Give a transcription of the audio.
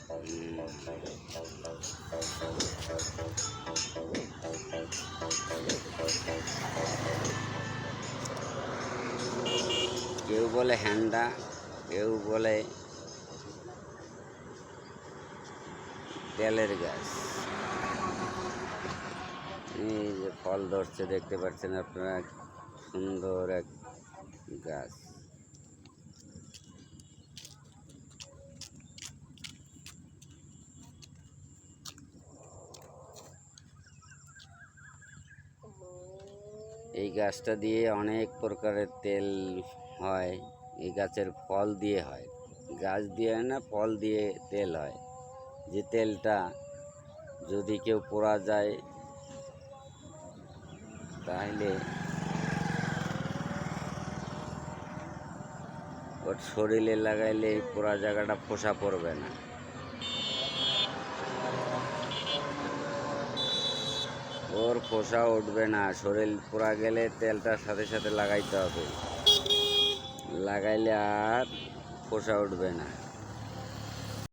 কেউ বলে হ্যান্ডা, কেউ বলে তেলের গাছ। এই যে ফল ধরছে দেখতে পাচ্ছেন আপনারা, সুন্দর এক গাছ। এই গাছটা দিয়ে অনেক প্রকারের তেল হয়। এই গাছের ফল দিয়ে হয়, গাছ দিয়ে না, ফল দিয়ে তেল হয়। যে তেলটা যদি কেউ পোড়া যায় তাহলে ওর শরীরে লাগাইলে এই পোড়া জায়গাটা ফোসা পড়বে না। ওর ফোসা উঠবে না। শরীর পোড়া গেলে তেলটার সাথে সাথে লাগাইতে হবে, লাগাইলে আর ফোসা উঠবে না।